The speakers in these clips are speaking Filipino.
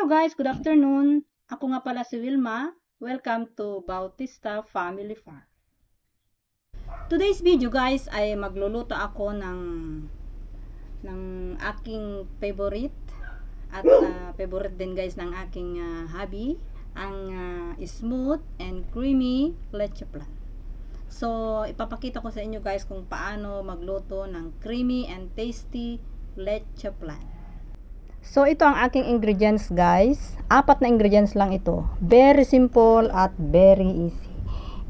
Hello guys, good afternoon. Ako nga pala si Wilma. Welcome to Bautista Family Farm. Today's video guys ay magluluto ako ng aking favorite at favorite din guys ng aking hubby, ang smooth and creamy leche flan. So, ipapakita ko sa inyo guys kung paano magluto ng creamy and tasty leche flan. So, ito ang aking ingredients guys. 4 na ingredients lang ito. Very simple at very easy.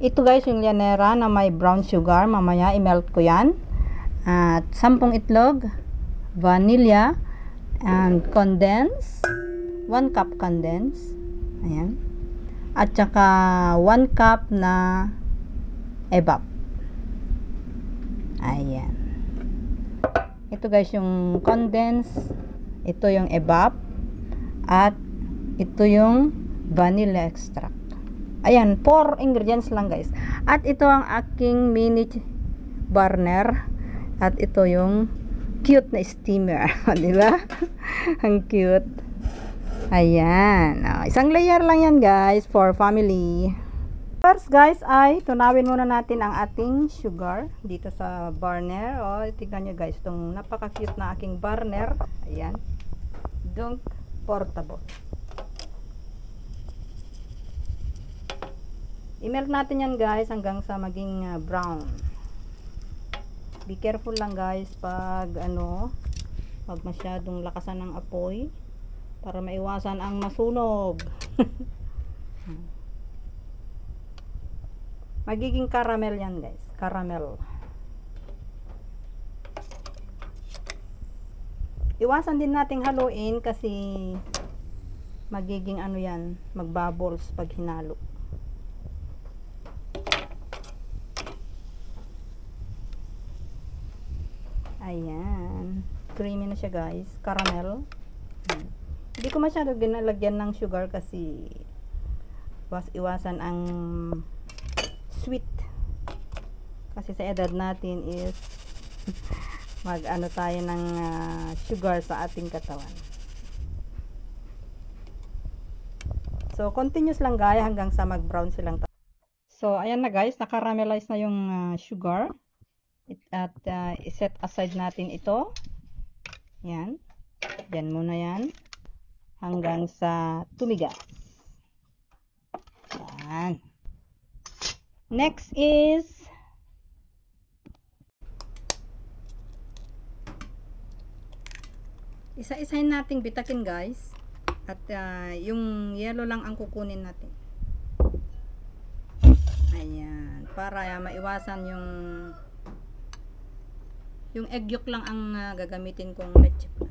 Ito guys yung llanera na may brown sugar. Mamaya i-melt ko yan. At 10 itlog, vanilla, and condense. 1 cup condense. Ayan. At saka 1 cup na evap. Ayan. Ito guys yung condense. Ito yung evap at ito yung vanilla extract. Ayan, 4 ingredients lang guys. At ito ang aking mini burner at ito yung cute na steamer. Di ba? Ang cute. Ayan. Isang layer lang yan guys for family. First guys ay tunawin muna natin ang ating sugar dito sa burner. Tignan nyo guys, itong napaka-cute na aking burner. Ayan. Dunk portable. I-melt natin yan guys hanggang sa maging brown. Be careful lang guys pag pag masyadong lakasan ng apoy para maiwasan ang masunog. Magiging caramel yan guys. Caramel. Iwasan din nating haluin kasi magiging yan, magbubbles pag hinalo. Ayan. Creamy na siya guys. Caramel. Hindi ko masyado ginalagyan ng sugar kasi iwasan ang sweet. Kasi sa edad natin is tayo ng sugar sa ating katawan. So, continuous lang guys hanggang sa mag-brown silang. So, ayan na guys, nakaramelize na yung sugar. At iset aside natin ito. Yan. Yan muna yan. Hanggang sa tumigas. Yan. Next is isa-isahin nating bitakin guys. At yung yellow lang ang kukunin natin. Ayan. Para maiwasan yung egg yolk lang ang gagamitin kong leche flan.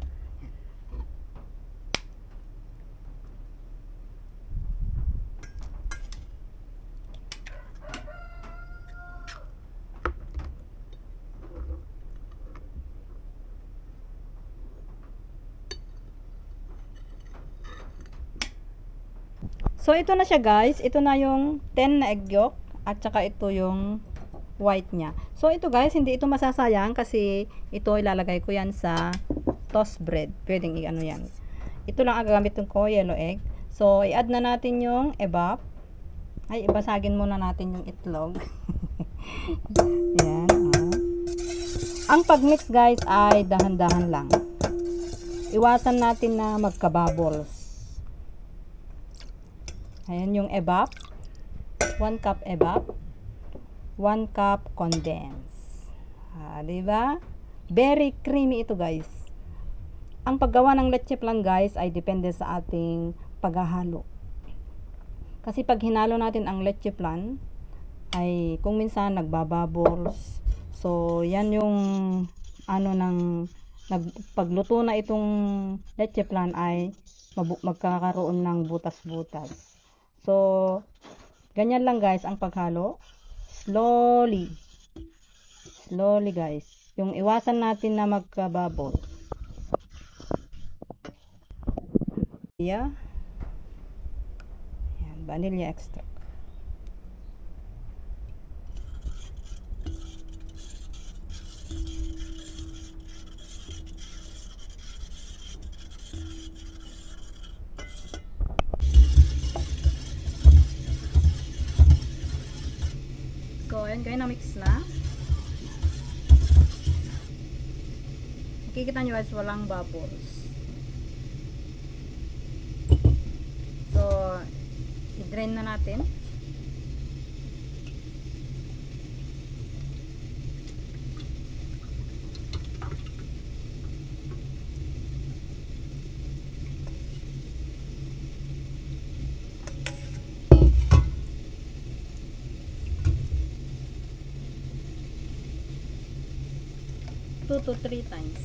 So, ito na siya guys. Ito na yung 10 na egg yolk. At saka ito yung white niya. So, ito guys, hindi ito masasayang kasi ito ilalagay ko yan sa toast bread. Pwedeng yan. Ito lang ang gagamitin ko, yellow egg. So, i-add na natin yung evap. Ay, ibasagin muna natin yung itlog. Yan. Ang pag-mix guys ay dahan-dahan lang. Iwasan natin na magka-bubbles. Ayan yung evap. 1 cup evap. 1 cup condense. Diba? Very creamy ito guys. Ang paggawa ng leche flan guys ay depende sa ating paghahalo. Kasi pag hinalo natin ang leche flan ay kung minsan nagbabubbles. So yan yung pagluto na itong leche flan ay magkakaroon ng butas-butas. So, ganyan lang guys ang paghalo. Slowly. Slowly guys. Yung iwasan natin na magkabubble. Yan, vanilla extract. Ayan guys, na-mix na. Makikita nyo guys, walang bubbles. So, i-drain na natin. Two to 3 times.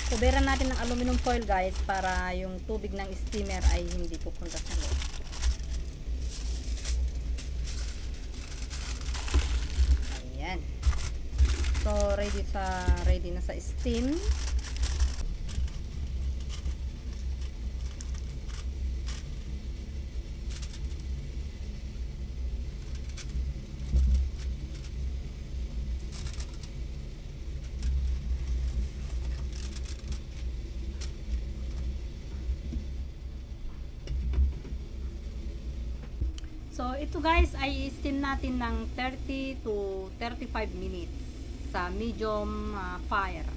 Kuberan natin ng aluminum foil guys para yung tubig ng steamer ay hindi pupunta sa loob. Ayan. So ready na sa steam. So, ito guys ay steam natin ng 30 to 35 minutes sa medium fire.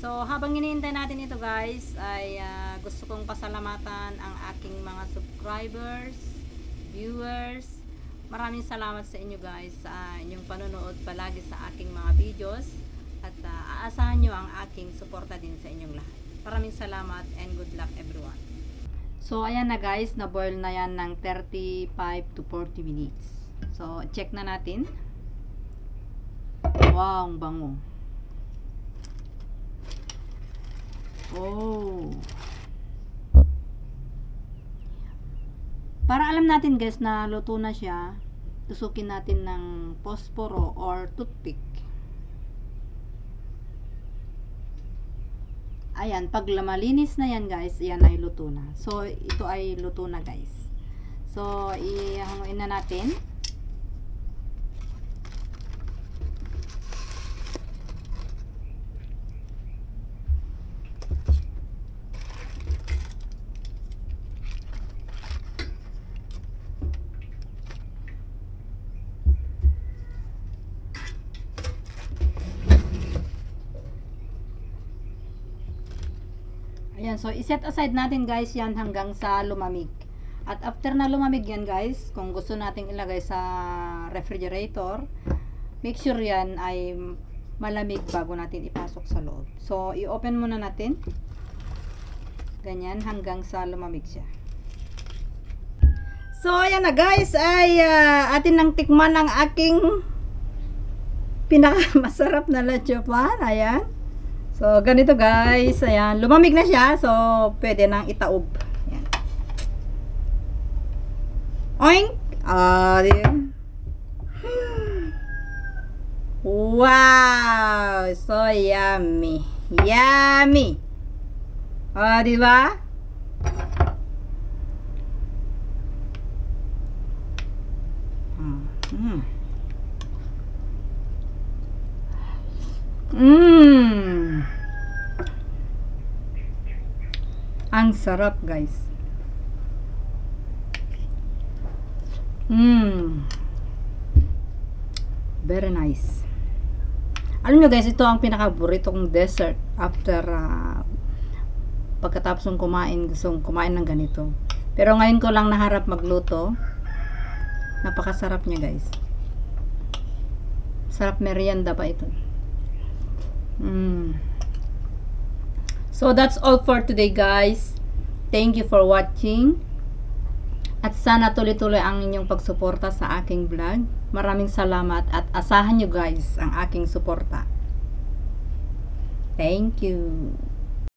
So, habang hinihintay natin ito guys, ay gusto kong pasalamatan ang aking mga subscribers, viewers. Maraming salamat sa inyo guys sa inyong panonood palagi sa aking mga videos. At aasahan nyo ang aking suporta din sa inyong lahat. Maraming salamat and good luck everyone. So, ayan na guys, na-boil na yan ng 35 to 40 minutes. So, check na natin. Wow, ang bango. Oh. Para alam natin guys na luto na siya, tusukin natin ng posporo or toothpick. Ayan, pag malinis na yan guys, yan ay luto na. So, ito ay luto na guys. So, ihanguin na natin. Ayan, so iset aside natin guys yan hanggang sa lumamig. At after na lumamig yan guys, kung gusto nating ilagay sa refrigerator, make sure yan ay malamig bago natin ipasok sa loob. So, i-open muna natin. Ganyan hanggang sa lumamig siya. So, ayan na guys, ay atin nang tikman ang aking pinakamasarap na leche pan. Ayan. So, ganito guys. Ayan. Lumamig na siya. So, pwede nang itaob. Ayan. Oink! Wow! So, yummy. Yummy! Diba? Ang sarap guys. Very nice. Alam nyo guys, ito ang pinaka-paborito kong dessert after pagkatapos ng kumain, gustong kumain ng ganito. Pero ngayon ko lang naharap magluto. Napakasarap niya guys. Sarap merienda pa ito. So that's all for today guys. Thank you for watching. At sana tuloy-tuloy ang inyong pagsuporta sa aking vlog. Maraming salamat at asahan nyo guys ang aking suporta. Thank you.